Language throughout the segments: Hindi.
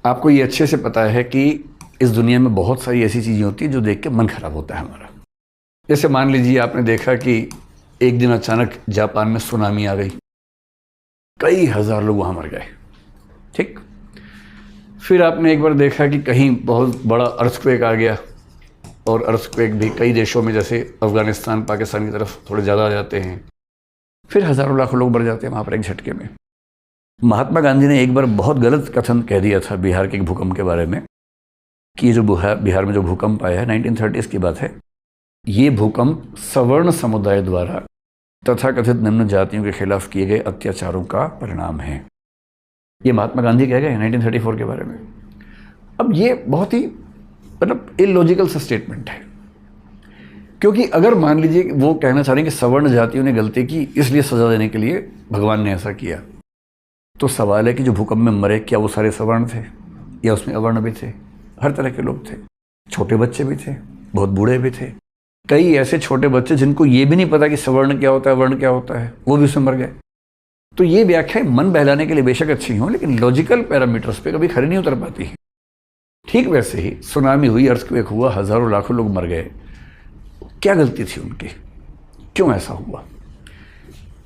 आपको ये अच्छे से पता है कि इस दुनिया में बहुत सारी ऐसी चीज़ें होती हैं जो देख के मन खराब होता है हमारा। जैसे मान लीजिए आपने देखा कि एक दिन अचानक जापान में सुनामी आ गई, कई हज़ार लोग वहाँ मर गए। ठीक, फिर आपने एक बार देखा कि कहीं बहुत बड़ा अर्थक्वेक आ गया, और अर्थक्वेक भी कई देशों में जैसे अफ़गानिस्तान पाकिस्तान की तरफ थोड़े ज़्यादा आ जाते हैं, फिर हज़ारों लाखों लोग मर जाते हैं वहाँ पर एक झटके में। महात्मा गांधी ने एक बार बहुत गलत कथन कह दिया था बिहार के भूकंप के बारे में कि ये जो बिहार में जो भूकंप आया है 1930s की बात है, ये भूकंप सवर्ण समुदाय द्वारा तथाकथित निम्न जातियों के खिलाफ किए गए अत्याचारों का परिणाम है। ये महात्मा गांधी कह गए 1934 के बारे में। अब ये बहुत ही मतलब इलॉजिकल सा स्टेटमेंट है, क्योंकि अगर मान लीजिए वो कहना चाह रहे हैं कि सवर्ण जातियों ने गलती की इसलिए सजा देने के लिए भगवान ने ऐसा किया, तो सवाल है कि जो भूकंप में मरे क्या वो सारे सवर्ण थे या उसमें अवर्ण भी थे? हर तरह के लोग थे, छोटे बच्चे भी थे, बहुत बूढ़े भी थे, कई ऐसे छोटे बच्चे जिनको ये भी नहीं पता कि सवर्ण क्या होता है वर्ण क्या होता है, वो भी उसमें मर गए। तो ये व्याख्याएं मन बहलाने के लिए बेशक अच्छी हों, लेकिन लॉजिकल पैरामीटर्स पे कभी खरी नहीं उतर पाती हैं। ठीक वैसे ही सुनामी हुई, अर्थक्वेक हुआ, हज़ारों लाखों लोग मर गए, क्या गलती थी उनकी, क्यों ऐसा हुआ?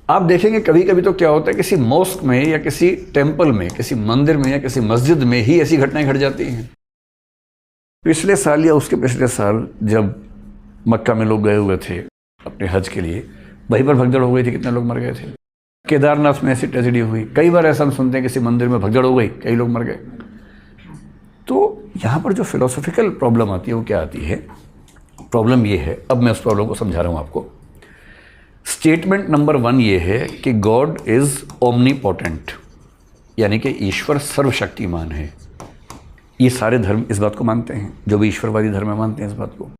आप देखेंगे कभी कभी तो क्या होता है, किसी मॉस्क में या किसी टेम्पल में, किसी मंदिर में या किसी मस्जिद में ही ऐसी घटनाएं घट जाती हैं। पिछले साल या उसके पिछले साल जब मक्का में लोग गए हुए थे अपने हज के लिए, वहीं पर भगदड़ हो गई थी, कितने लोग मर गए थे। केदारनाथ में ऐसी ट्रेजेडी हुई, कई बार ऐसा हम सुनते हैं किसी मंदिर में भगदड़ हो गई, कई लोग मर गए। तो यहाँ पर जो फिलोसॉफिकल प्रॉब्लम आती है वो क्या आती है? प्रॉब्लम ये है, अब मैं उस प्रॉब्लम को समझा रहा हूँ आपको। स्टेटमेंट नंबर 1 ये है कि गॉड इज ओमनीपोटेंट, यानी कि ईश्वर सर्वशक्तिमान है। ये सारे धर्म इस बात को मानते हैं, जो भी ईश्वरवादी धर्म मानते हैं इस बात को।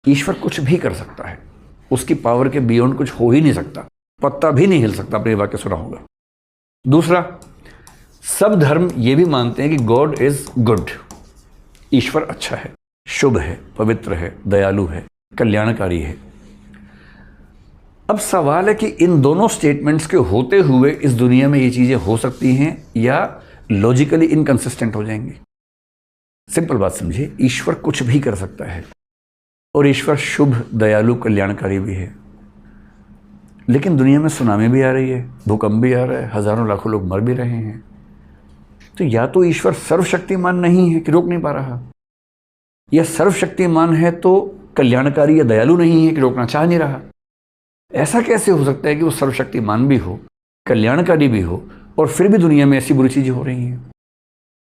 ईश्वर कुछ भी कर सकता है, उसकी पावर के बियॉन्ड कुछ हो ही नहीं सकता, पत्ता भी नहीं हिल सकता। आपने ये वाक्य सुना होगा। दूसरा, सब धर्म ये भी मानते हैं कि गॉड इज गुड, ईश्वर अच्छा है, शुभ है, पवित्र है, दयालु है, कल्याणकारी है। अब सवाल है कि इन दोनों स्टेटमेंट्स के होते हुए इस दुनिया में ये चीज़ें हो सकती हैं या लॉजिकली इनकंसिस्टेंट हो जाएंगी। सिंपल बात समझिए, ईश्वर कुछ भी कर सकता है और ईश्वर शुभ, दयालु, कल्याणकारी भी है, लेकिन दुनिया में सुनामी भी आ रही है, भूकंप भी आ रहा है, हज़ारों लाखों लोग मर भी रहे हैं। तो या तो ईश्वर सर्वशक्तिमान नहीं है कि रोक नहीं पा रहा, या सर्वशक्तिमान है तो कल्याणकारी या दयालु नहीं है कि रोकना चाह नहीं रहा। ऐसा कैसे हो सकता है कि वो सर्वशक्तिमान भी हो, कल्याणकारी भी हो, और फिर भी दुनिया में ऐसी बुरी चीज़ें हो रही हैं?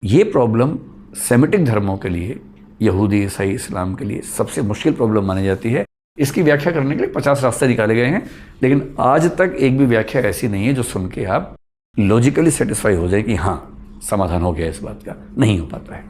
ये प्रॉब्लम सेमिटिक धर्मों के लिए, यहूदी, ईसाई, इस्लाम के लिए सबसे मुश्किल प्रॉब्लम मानी जाती है। इसकी व्याख्या करने के लिए 50 रास्ते निकाले गए हैं, लेकिन आज तक एक भी व्याख्या ऐसी नहीं है जो सुन के आप लॉजिकली सेटिस्फाई हो जाए कि हाँ समाधान हो गया इस बात का। नहीं हो पाता है।